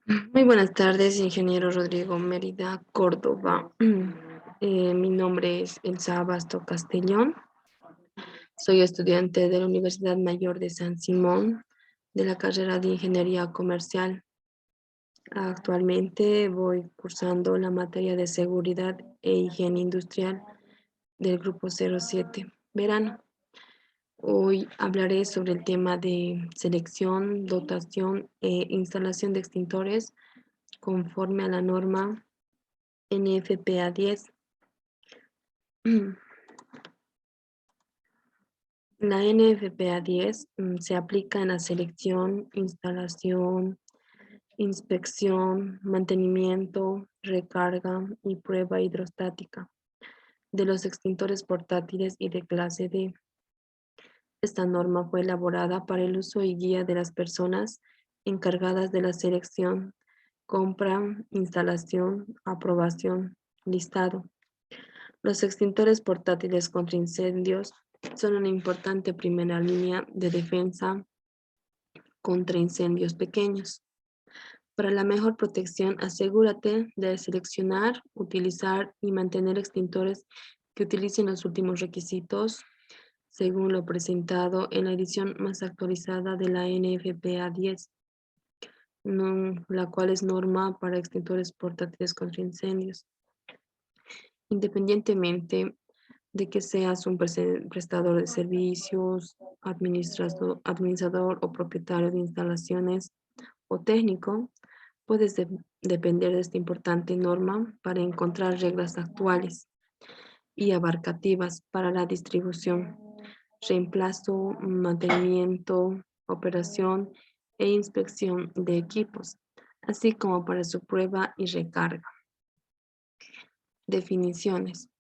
Muy buenas tardes, ingeniero Rodrigo Mérida, Córdoba. Mi nombre es Elsa Abasto Castellón. Soy estudiante de la Universidad Mayor de San Simón de la carrera de Ingeniería Comercial. Actualmente voy cursando la materia de Seguridad e Higiene Industrial del Grupo 07, verano. Hoy hablaré sobre el tema de selección, dotación e instalación de extintores conforme a la norma NFPA 10. La NFPA 10 se aplica en la selección, instalación, inspección, mantenimiento, recarga y prueba hidrostática de los extintores portátiles y de clase D. Esta norma fue elaborada para el uso y guía de las personas encargadas de la selección, compra, instalación, aprobación, listado. Los extintores portátiles contra incendios son una importante primera línea de defensa contra incendios pequeños. Para la mejor protección, asegúrate de seleccionar, utilizar y mantener extintores que utilicen los últimos requisitos según lo presentado en la edición más actualizada de la NFPA 10, la cual es norma para extintores portátiles contra incendios. Independientemente de que seas un prestador de servicios, administrador o propietario de instalaciones o técnico, puedes depender de esta importante norma para encontrar reglas actuales y abarcativas para la distribución, reemplazo, mantenimiento, operación e inspección de equipos, así como para su prueba y recarga. Definiciones.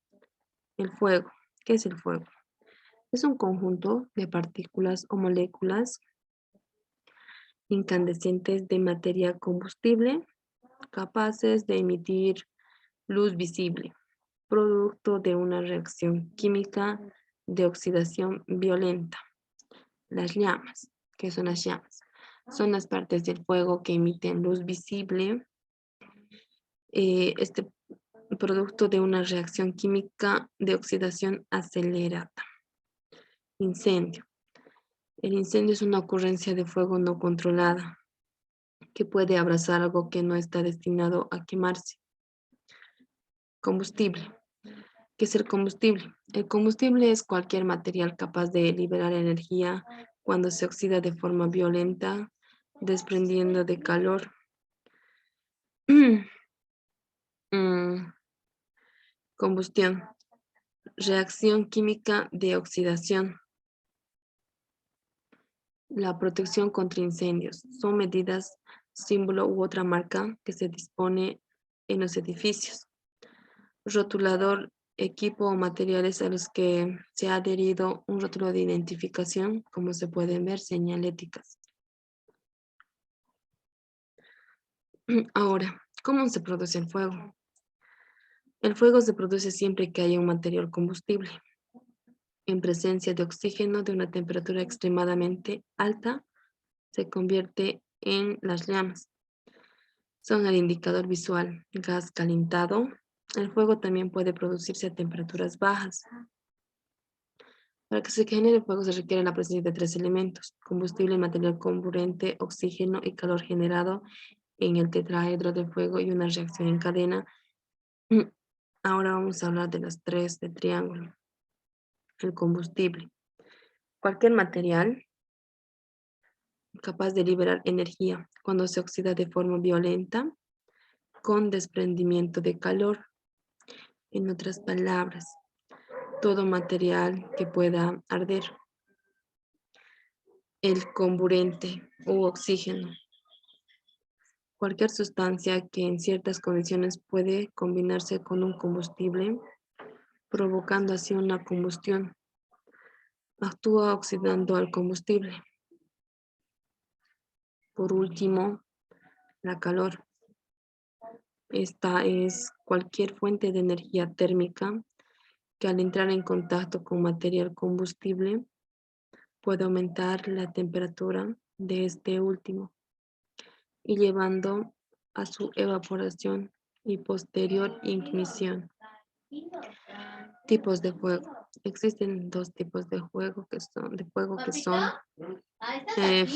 El fuego. ¿Qué es el fuego? Es un conjunto de partículas o moléculas incandescentes de materia combustible capaces de emitir luz visible, producto de una reacción química de oxidación violenta. Las llamas. ¿Qué son las llamas? Son las partes del fuego que emiten luz visible. Este producto de una reacción química de oxidación acelerada. Incendio. El incendio es una ocurrencia de fuego no controlada que puede abrazar algo que no está destinado a quemarse. Combustible. ¿Qué es el combustible? El combustible es cualquier material capaz de liberar energía cuando se oxida de forma violenta, desprendiendo de calor. Combustión. Reacción química de oxidación. La protección contra incendios. Son medidas, símbolo u otra marca que se dispone en los edificios. Rotulador, equipo o materiales a los que se ha adherido un rótulo de identificación, como se pueden ver, señaléticas. Ahora, ¿cómo se produce el fuego? El fuego se produce siempre que haya un material combustible en presencia de oxígeno de una temperatura extremadamente alta, se convierte en las llamas. Son el indicador visual, gas calentado. El fuego también puede producirse a temperaturas bajas. Para que se genere fuego se requiere la presencia de tres elementos: combustible, material comburente, oxígeno y calor generado en el tetraedro de fuego y una reacción en cadena. Ahora vamos a hablar de las tres de triángulo. El combustible. Cualquier material capaz de liberar energía cuando se oxida de forma violenta con desprendimiento de calor. En otras palabras, todo material que pueda arder. El comburente u oxígeno. Cualquier sustancia que en ciertas condiciones puede combinarse con un combustible, provocando así una combustión. Actúa oxidando al combustible. Por último, la calor. Esta es cualquier fuente de energía térmica que al entrar en contacto con material combustible puede aumentar la temperatura de este último y llevando a su evaporación y posterior ignición. Tipos de fuego. Existen dos tipos de fuego que son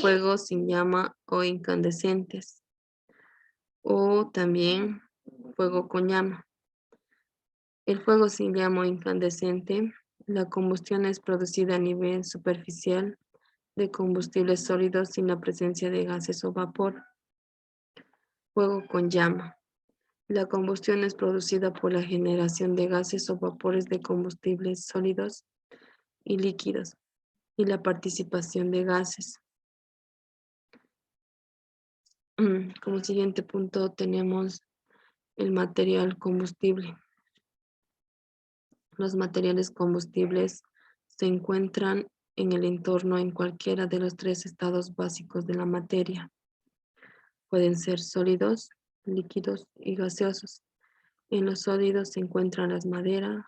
fuego sin llama o incandescentes, o también fuego con llama. El fuego sin llama o incandescente, la combustión es producida a nivel superficial de combustibles sólidos sin la presencia de gases o vapor. Fuego con llama. La combustión es producida por la generación de gases o vapores de combustibles sólidos y líquidos y la participación de gases. Como siguiente punto tenemos el material combustible. Los materiales combustibles se encuentran en el entorno en cualquiera de los tres estados básicos de la materia. Pueden ser sólidos, líquidos y gaseosos. En los sólidos se encuentran las maderas,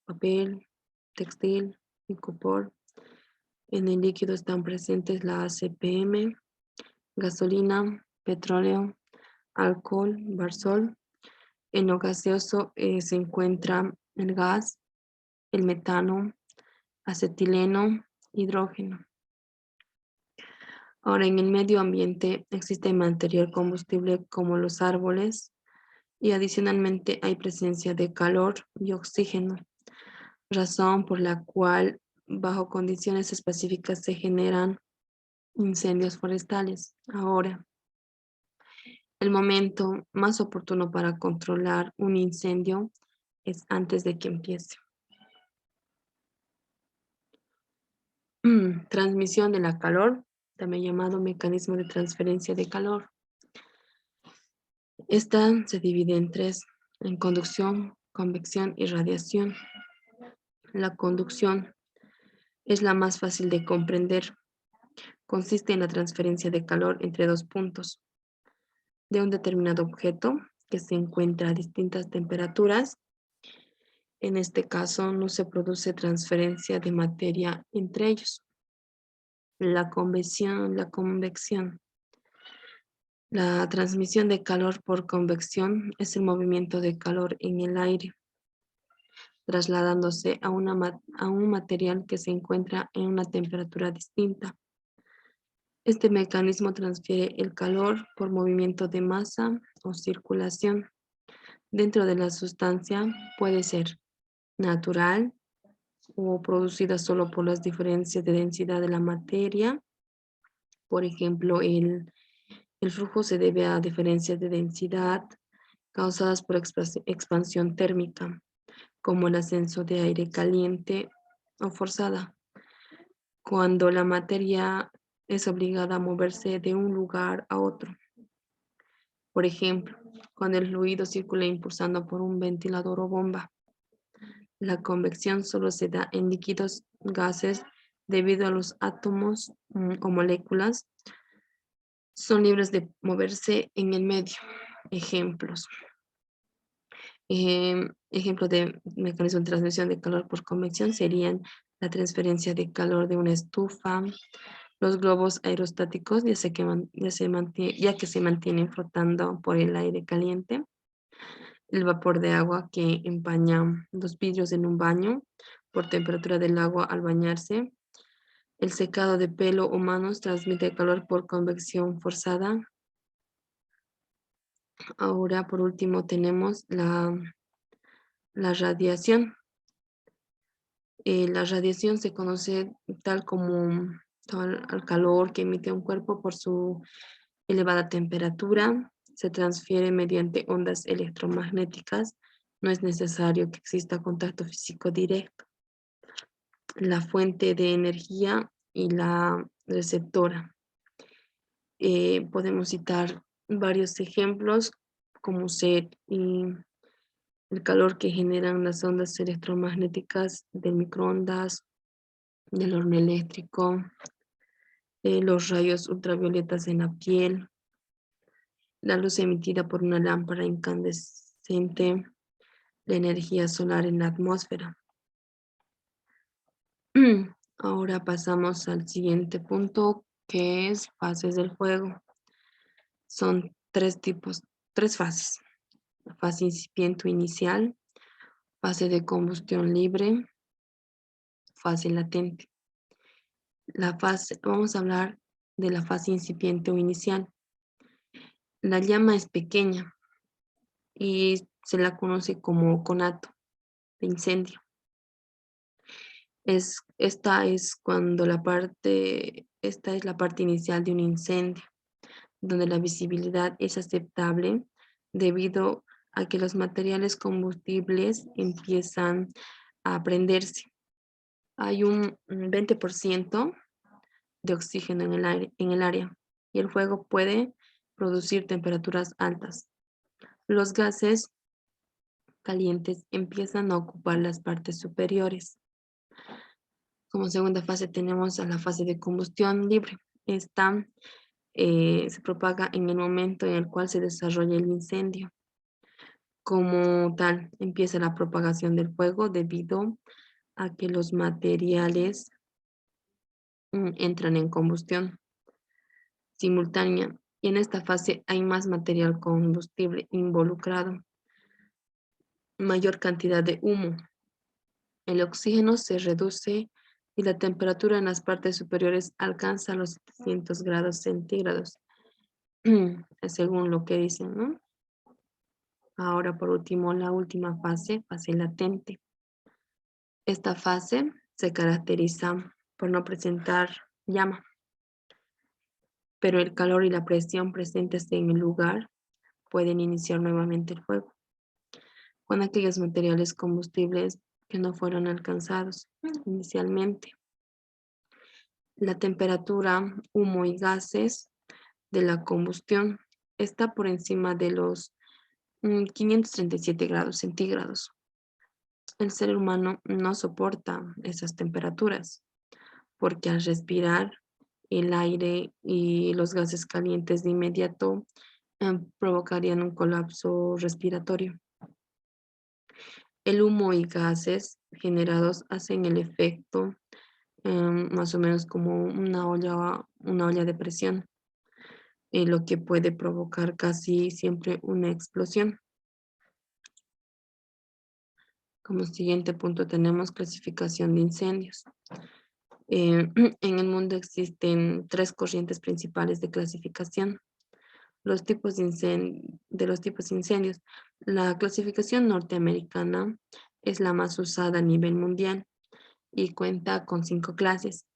papel, textil y copor. En el líquido están presentes la ACPM, gasolina, petróleo, alcohol, barsol. En lo gaseoso se encuentra el gas, el metano, acetileno, hidrógeno. Ahora, en el medio ambiente existe material combustible como los árboles y adicionalmente hay presencia de calor y oxígeno, razón por la cual bajo condiciones específicas se generan incendios forestales. Ahora, el momento más oportuno para controlar un incendio es antes de que empiece. Transmisión de la calor, también llamado mecanismo de transferencia de calor. Esta se divide en tres, en conducción, convección y radiación. La conducción es la más fácil de comprender. Consiste en la transferencia de calor entre dos puntos de un determinado objeto que se encuentra a distintas temperaturas. En este caso no se produce transferencia de materia entre ellos. La convección. La transmisión de calor por convección es el movimiento de calor en el aire, trasladándose a un material que se encuentra en una temperatura distinta. Este mecanismo transfiere el calor por movimiento de masa o circulación. Dentro de la sustancia puede ser natural o producida solo por las diferencias de densidad de la materia. Por ejemplo, el flujo se debe a diferencias de densidad causadas por expansión térmica, como el ascenso de aire caliente o forzada, cuando la materia es obligada a moverse de un lugar a otro. Por ejemplo, cuando el fluido circula impulsando por un ventilador o bomba. La convección solo se da en líquidos, gases, debido a los átomos o moléculas son libres de moverse en el medio. Ejemplos. Ejemplos de mecanismo de transmisión de calor por convección serían la transferencia de calor de una estufa, los globos aerostáticos, ya que se mantienen flotando por el aire caliente, el vapor de agua que empaña los vidrios en un baño por temperatura del agua al bañarse, el secado de pelo o manos transmite calor por convección forzada. Ahora, por último, tenemos la radiación. La radiación se conoce tal como al calor que emite un cuerpo por su elevada temperatura. Se transfiere mediante ondas electromagnéticas. No es necesario que exista contacto físico directo. La fuente de energía y la receptora. Podemos citar varios ejemplos como ser el calor que generan las ondas electromagnéticas del microondas, del horno eléctrico, los rayos ultravioletas en la piel, la luz emitida por una lámpara incandescente, la energía solar en la atmósfera. Ahora pasamos al siguiente punto, que es fases del fuego. Son tres fases. Fase incipiente o inicial, fase de combustión libre, fase latente. Vamos a hablar de la fase incipiente o inicial. La llama es pequeña y se la conoce como conato de incendio. Esta es la parte inicial de un incendio, donde la visibilidad es aceptable debido a que los materiales combustibles empiezan a prenderse. Hay un 20% de oxígeno en el área y el fuego puede producir temperaturas altas. Los gases calientes empiezan a ocupar las partes superiores. Como segunda fase tenemos a la fase de combustión libre. Esta se propaga en el momento en el cual se desarrolla el incendio. Como tal, empieza la propagación del fuego debido a que los materiales entran en combustión simultánea y en esta fase hay más material combustible involucrado, mayor cantidad de humo. El oxígeno se reduce y la temperatura en las partes superiores alcanza los 700 grados centígrados, según lo que dicen, ¿no? Ahora, por último, la última fase, fase latente. Esta fase se caracteriza por no presentar llama, pero el calor y la presión presentes en el lugar pueden iniciar nuevamente el fuego con aquellos materiales combustibles que no fueron alcanzados inicialmente. La temperatura, humo y gases de la combustión está por encima de los 537 grados centígrados. El ser humano no soporta esas temperaturas porque al respirar el aire y los gases calientes de inmediato provocarían un colapso respiratorio. El humo y gases generados hacen el efecto más o menos como una olla de presión, lo que puede provocar casi siempre una explosión. Como siguiente punto tenemos clasificación de incendios. En el mundo existen tres corrientes principales de clasificación. Los tipos de los tipos de incendios. La clasificación norteamericana es la más usada a nivel mundial y cuenta con 5 clases.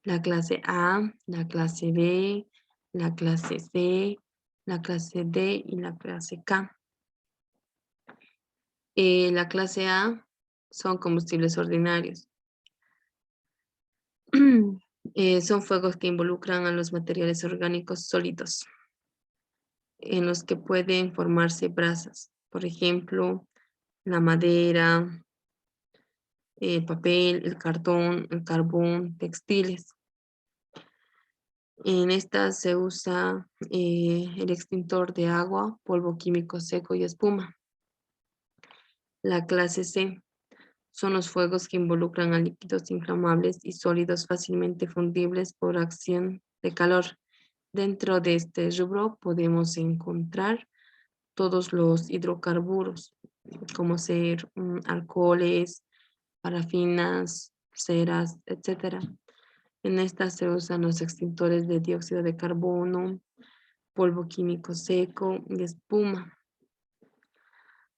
La clase A, la clase B, la clase C, la clase D y la clase K. La clase A son combustibles ordinarios. Son fuegos que involucran a los materiales orgánicos sólidos, en los que pueden formarse brasas. Por ejemplo, la madera, el papel, el cartón, el carbón, textiles. En estas se usa el extintor de agua, polvo químico seco y espuma. La clase C son los fuegos que involucran a líquidos inflamables y sólidos fácilmente fundibles por acción de calor. Dentro de este rubro podemos encontrar todos los hidrocarburos, como ser alcoholes, parafinas, ceras, etc. En estas se usan los extintores de dióxido de carbono, polvo químico seco y espuma.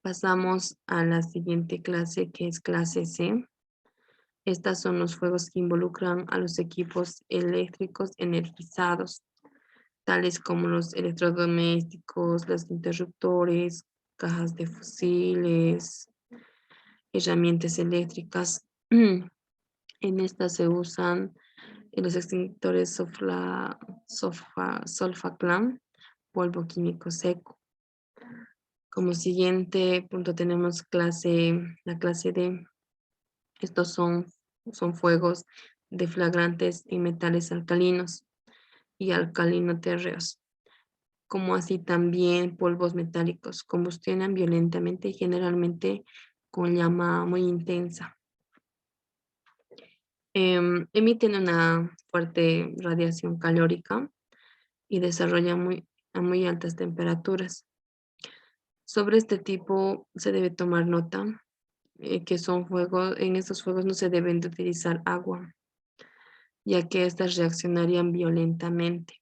Pasamos a la siguiente clase, que es clase C. Estas son los fuegos que involucran a los equipos eléctricos energizados, tales como los electrodomésticos, los interruptores, cajas de fusiles, herramientas eléctricas. En estas se usan los extintores Solfaclam, polvo químico seco. Como siguiente punto tenemos la clase D. Estos son fuegos deflagrantes y metales alcalinos y alcalino-térreos, como así también polvos metálicos. Combustionan violentamente y generalmente con llama muy intensa. Emiten una fuerte radiación calórica y desarrollan a muy altas temperaturas. Sobre este tipo se debe tomar nota que son fuegos, en estos fuegos no se deben de utilizar agua, ya que estas reaccionarían violentamente.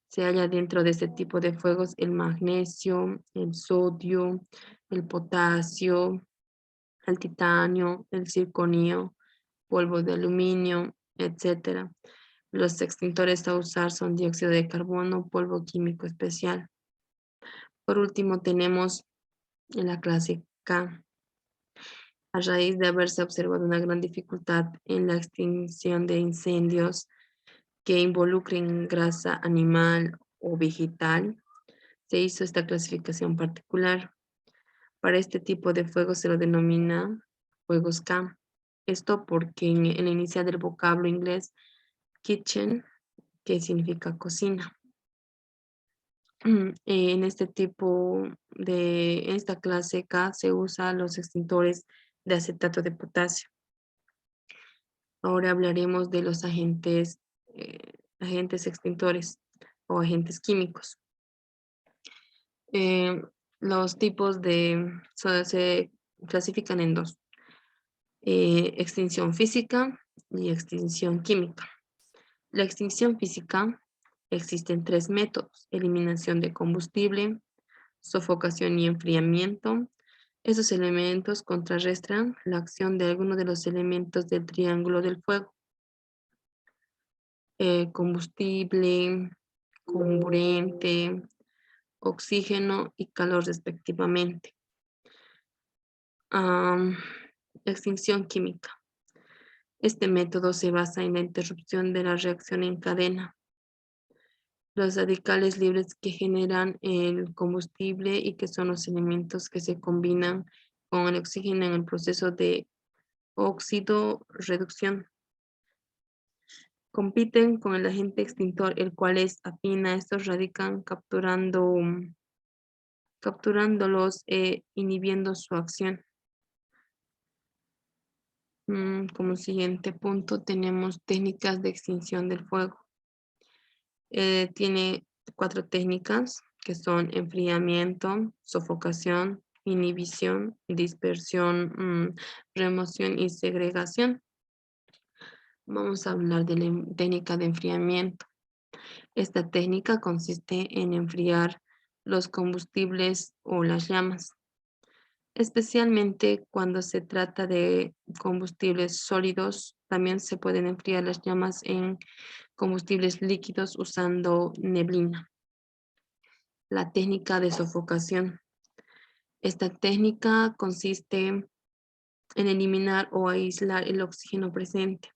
Se halla dentro de este tipo de fuegos el magnesio, el sodio, el potasio, el titanio, el circonio, polvo de aluminio, etcétera. Los extintores a usar son dióxido de carbono, polvo químico especial. Por último tenemos la clase K. A raíz de haberse observado una gran dificultad en la extinción de incendios que involucren grasa animal o vegetal, se hizo esta clasificación particular. Para este tipo de fuego se lo denomina fuegos K. Esto porque en el inicial del vocablo inglés kitchen, que significa cocina. En este tipo en esta clase K se usan los extintores de acetato de potasio. Ahora hablaremos de los agentes extintores o agentes químicos. Eh, los tipos se clasifican en dos: extinción física y extinción química. La extinción física existen tres métodos: eliminación de combustible, sofocación y enfriamiento. Esos elementos contrarrestan la acción de alguno de los elementos del triángulo del fuego: combustible, comburente, oxígeno y calor respectivamente. Extinción química. Este método se basa en la interrupción de la reacción en cadena. Los radicales libres que generan el combustible y que son los elementos que se combinan con el oxígeno en el proceso de óxido-reducción compiten con el agente extintor, el cual es afín a estos radican capturándolos e inhibiendo su acción. Como siguiente punto tenemos técnicas de extinción del fuego. Tiene 4 técnicas que son enfriamiento, sofocación, inhibición, dispersión, remoción y segregación. Vamos a hablar de la técnica de enfriamiento. Esta técnica consiste en enfriar los combustibles o las llamas, especialmente cuando se trata de combustibles sólidos. También se pueden enfriar las llamas en combustibles líquidos usando neblina. La técnica de sofocación. Esta técnica consiste en eliminar o aislar el oxígeno presente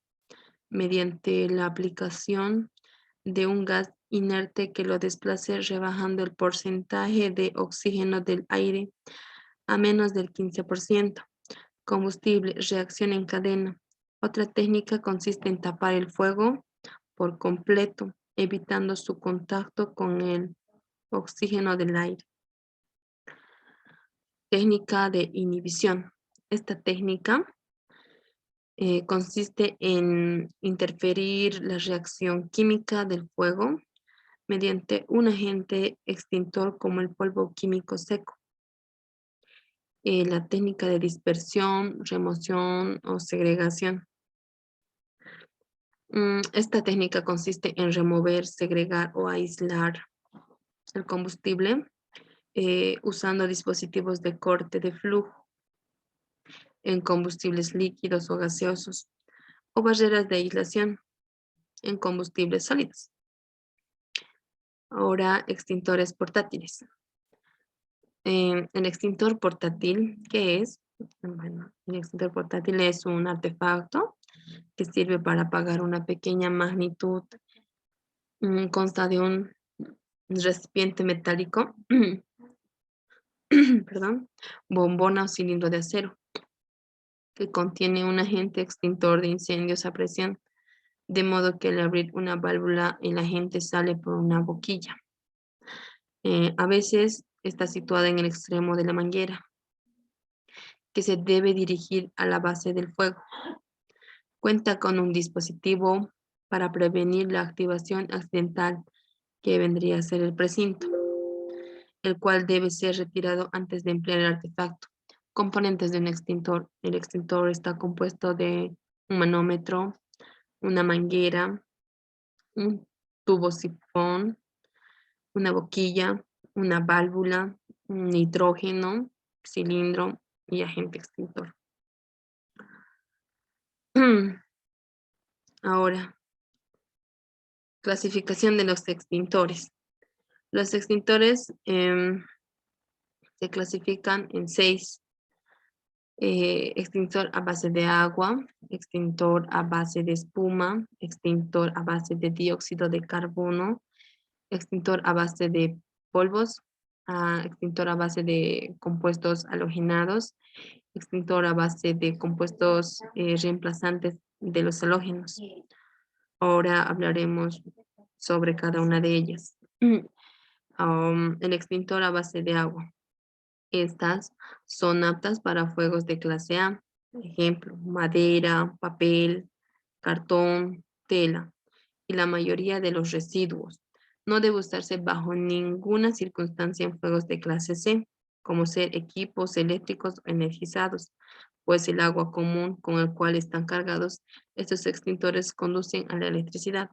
mediante la aplicación de un gas inerte que lo desplace rebajando el porcentaje de oxígeno del aire a menos del 15%. Combustible, reacción en cadena. Otra técnica consiste en tapar el fuego por completo, evitando su contacto con el oxígeno del aire. Técnica de inhibición. Esta técnica consiste en interferir la reacción química del fuego mediante un agente extintor como el polvo químico seco. La técnica de dispersión, remoción o segregación. Esta técnica consiste en remover, segregar o aislar el combustible usando dispositivos de corte de flujo en combustibles líquidos o gaseosos o barreras de aislación en combustibles sólidos. Ahora, extintores portátiles. El extintor portátil, ¿qué es? Bueno, el extintor portátil es un artefacto que sirve para apagar una pequeña magnitud. Consta de un recipiente metálico, perdón, bombona o cilindro de acero, que contiene un agente extintor de incendios a presión, de modo que al abrir una válvula el agente sale por una boquilla. A veces está situada en el extremo de la manguera, que se debe dirigir a la base del fuego. Cuenta con un dispositivo para prevenir la activación accidental que vendría a ser el precinto, el cual debe ser retirado antes de emplear el artefacto. Componentes de un extintor. El extintor está compuesto de un manómetro, una manguera, un tubo sifón, una boquilla, una válvula, un nitrógeno, cilindro y agente extintor. Ahora, clasificación de los extintores. Los extintores se clasifican en 6. Extintor a base de agua, extintor a base de espuma, extintor a base de dióxido de carbono, extintor a base de polvos, extintor a base de compuestos halogenados, extintor a base de compuestos reemplazantes de los halógenos. Ahora hablaremos sobre cada una de ellas. El extintor a base de agua. Estas son aptas para fuegos de clase A. Ejemplo, madera, papel, cartón, tela y la mayoría de los residuos. No debe usarse bajo ninguna circunstancia en fuegos de clase C, como ser equipos eléctricos o energizados, pues el agua común con el cual están cargados estos extintores conducen a la electricidad.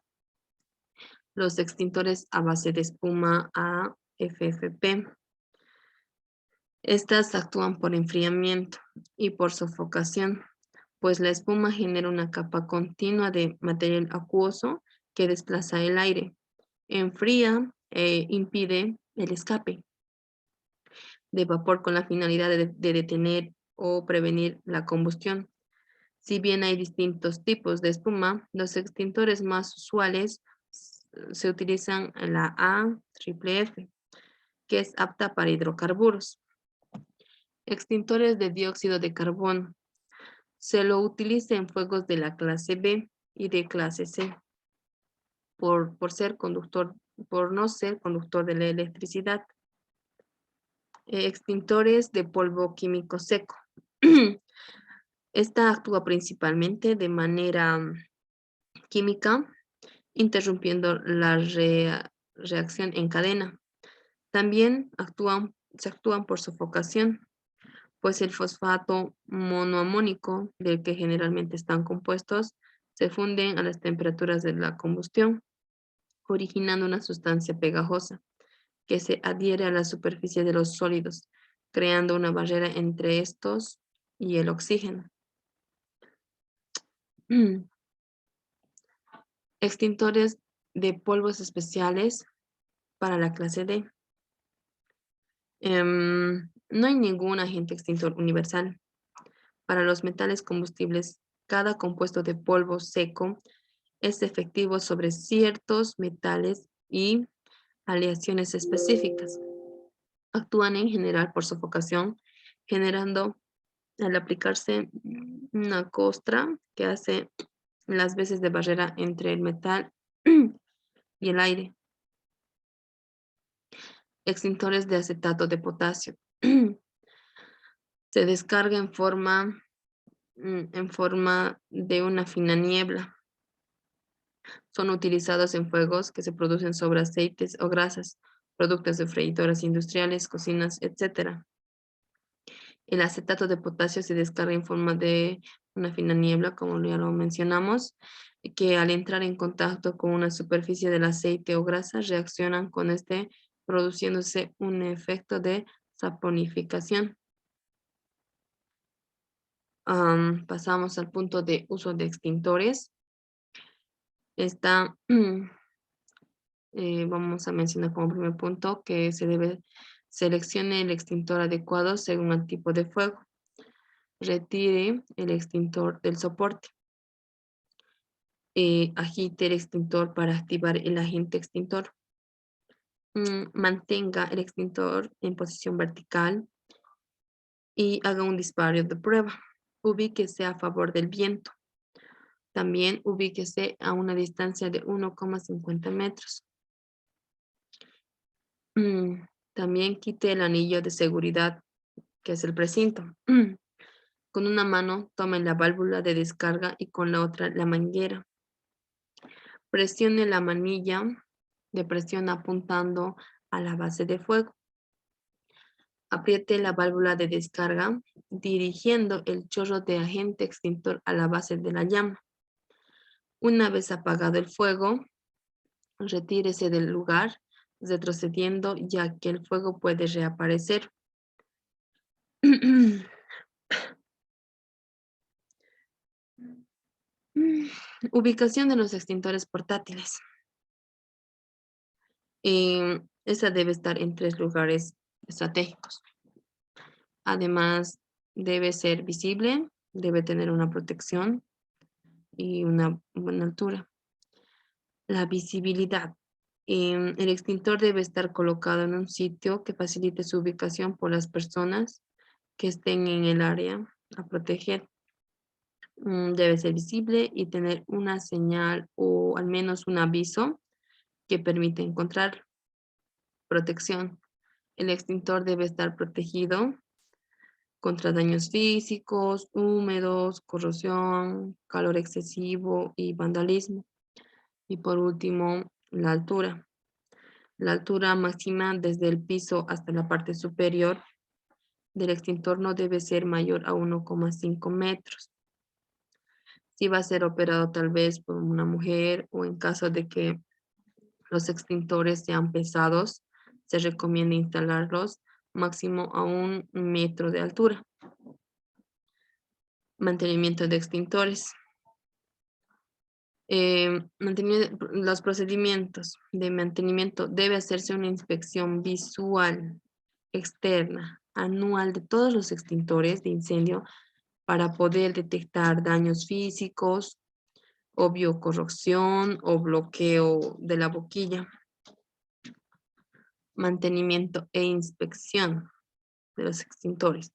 Los extintores a base de espuma AFFP. Estas actúan por enfriamiento y por sofocación, pues la espuma genera una capa continua de material acuoso que desplaza el aire, enfría e impide el escape de vapor con la finalidad de detener o prevenir la combustión. Si bien hay distintos tipos de espuma, los extintores más usuales se utilizan en la AFFF, que es apta para hidrocarburos. Extintores de dióxido de carbono. Se lo utiliza en fuegos de la clase B y de clase C por no ser conductor de la electricidad. Extintores de polvo químico seco. Esta actúa principalmente de manera química, interrumpiendo la reacción en cadena. También se actúan por sofocación, pues el fosfato monoamónico, del que generalmente están compuestos, se funden a las temperaturas de la combustión, originando una sustancia pegajosa que se adhiere a la superficie de los sólidos, creando una barrera entre estos y el oxígeno. Extintores de polvos especiales para la clase D. No hay ningún agente extintor universal. Para los metales combustibles, cada compuesto de polvo seco es efectivo sobre ciertos metales y aleaciones específicas. Actúan en general por sofocación, generando al aplicarse una costra que hace las veces de barrera entre el metal y el aire. Extintores de acetato de potasio. Se descarga en forma de una fina niebla. Son utilizados en fuegos que se producen sobre aceites o grasas, productos de freidoras industriales, cocinas, etc. El acetato de potasio se descarga en forma de una fina niebla, como ya lo mencionamos, que al entrar en contacto con una superficie del aceite o grasa reaccionan con este, produciéndose un efecto de saponificación. Pasamos al punto de uso de extintores. Vamos a mencionar como primer punto que se debe seleccione el extintor adecuado según el tipo de fuego. Retire el extintor del soporte. Agite el extintor para activar el agente extintor. Mantenga el extintor en posición vertical y haga un disparo de prueba. Ubíquese a favor del viento. También ubíquese a una distancia de 1,50 metros. También quite el anillo de seguridad, que es el precinto. Con una mano tome la válvula de descarga y con la otra la manguera. Presione la manilla de presión apuntando a la base de fuego. Apriete la válvula de descarga, dirigiendo el chorro de agente extintor a la base de la llama. Una vez apagado el fuego, retírese del lugar, retrocediendo ya que el fuego puede reaparecer. Ubicación de los extintores portátiles. Esta debe estar en 3 lugares estratégicos. Además, debe ser visible, debe tener una protección y una buena altura. La visibilidad. El extintor debe estar colocado en un sitio que facilite su ubicación por las personas que estén en el área a proteger. Debe ser visible y tener una señal o al menos un aviso que permite encontrarlo. Protección. El extintor debe estar protegido contra daños físicos, húmedos, corrosión, calor excesivo y vandalismo. Y por último, la altura. La altura máxima desde el piso hasta la parte superior del extintor no debe ser mayor a 1,5 metros. Si va a ser operado tal vez por una mujer o en caso de que los extintores sean pesados, se recomienda instalarlos máximo a 1 metro de altura. Mantenimiento de extintores. Los procedimientos de mantenimiento debe hacerse una inspección visual externa anual de todos los extintores de incendio para poder detectar daños físicos, o biocorrosión o bloqueo de la boquilla. Mantenimiento e inspección de los extintores.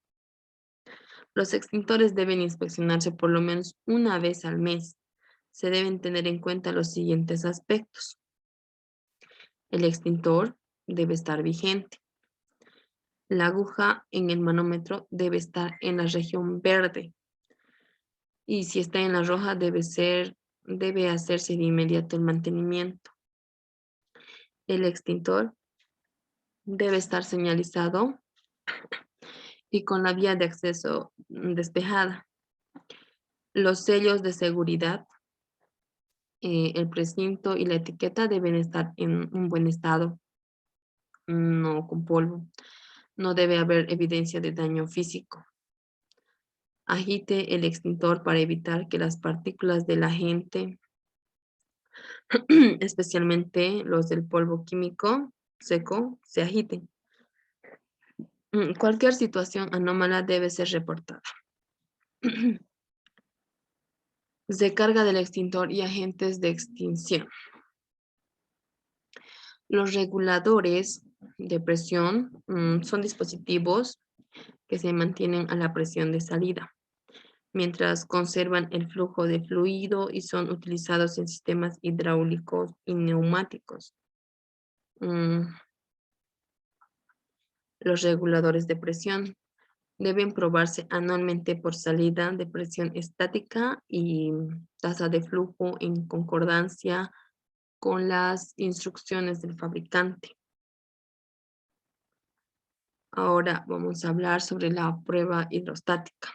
Los extintores deben inspeccionarse por lo menos una vez al mes. Se deben tener en cuenta los siguientes aspectos. El extintor debe estar vigente. La aguja en el manómetro debe estar en la región verde. Y si está en la roja, debe hacerse de inmediato el mantenimiento. El extintor debe estar señalizado y con la vía de acceso despejada. Los sellos de seguridad, el precinto y la etiqueta deben estar en un buen estado, no con polvo. No debe haber evidencia de daño físico. Agite el extintor para evitar que las partículas del agente, especialmente los del polvo químico seco, se agiten. Cualquier situación anómala debe ser reportada. Descarga del extintor y agentes de extinción. Los reguladores de presión son dispositivos que se mantienen a la presión de salida, mientras conservan el flujo de fluido y son utilizados en sistemas hidráulicos y neumáticos. Los reguladores de presión deben probarse anualmente por salida de presión estática y tasa de flujo en concordancia con las instrucciones del fabricante. Ahora vamos a hablar sobre la prueba hidrostática.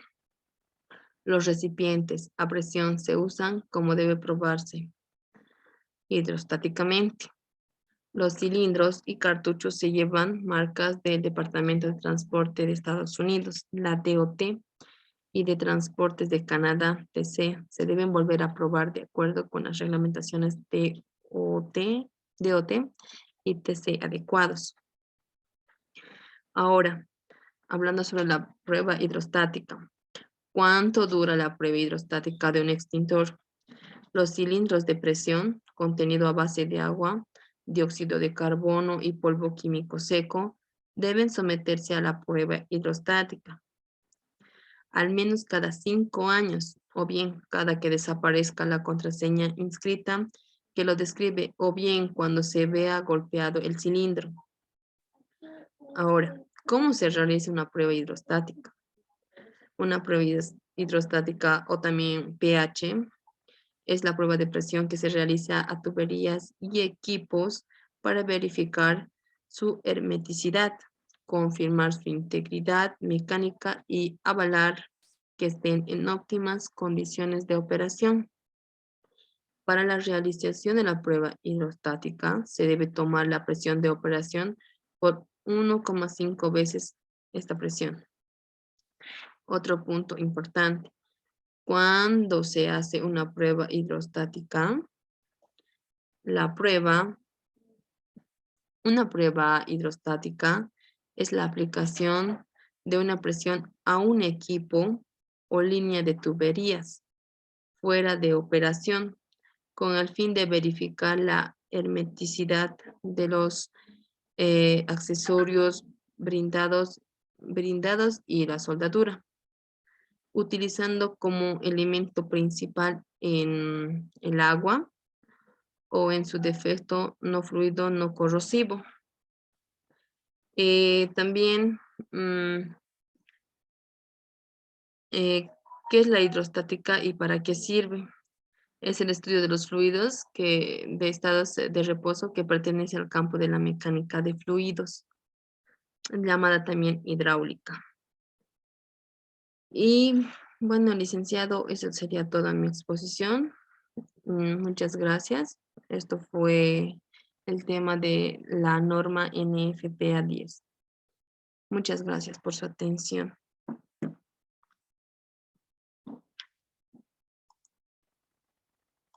Los recipientes a presión se usan como debe probarse hidrostáticamente. Los cilindros y cartuchos se llevan marcas del Departamento de Transporte de Estados Unidos, la DOT, y de Transportes de Canadá, TC. Se deben volver a probar de acuerdo con las reglamentaciones DOT y TC adecuados. Ahora, hablando sobre la prueba hidrostática. ¿Cuánto dura la prueba hidrostática de un extintor? Los cilindros de presión, contenido a base de agua, dióxido de carbono y polvo químico seco, deben someterse a la prueba hidrostática al menos cada 5 años, o bien cada que desaparezca la contraseña inscrita que lo describe, o bien cuando se vea golpeado el cilindro. Ahora, ¿cómo se realiza una prueba hidrostática? Una prueba hidrostática o también pH es la prueba de presión que se realiza a tuberías y equipos para verificar su hermeticidad, confirmar su integridad mecánica y avalar que estén en óptimas condiciones de operación. Para la realización de la prueba hidrostática, se debe tomar la presión de operación por 1,5 veces esta presión. Otro punto importante, cuando se hace una prueba hidrostática, una prueba hidrostática es la aplicación de una presión a un equipo o línea de tuberías fuera de operación con el fin de verificar la hermeticidad de los accesorios brindados y la soldadura, utilizando como elemento principal en el agua o en su defecto no fluido no corrosivo. También, ¿qué es la hidrostática y para qué sirve? Es el estudio de los fluidos de estados de reposo que pertenece al campo de la mecánica de fluidos, llamada también hidráulica. Y bueno, licenciado, eso sería toda mi exposición. Muchas gracias. Esto fue el tema de la norma NFPA 10. Muchas gracias por su atención.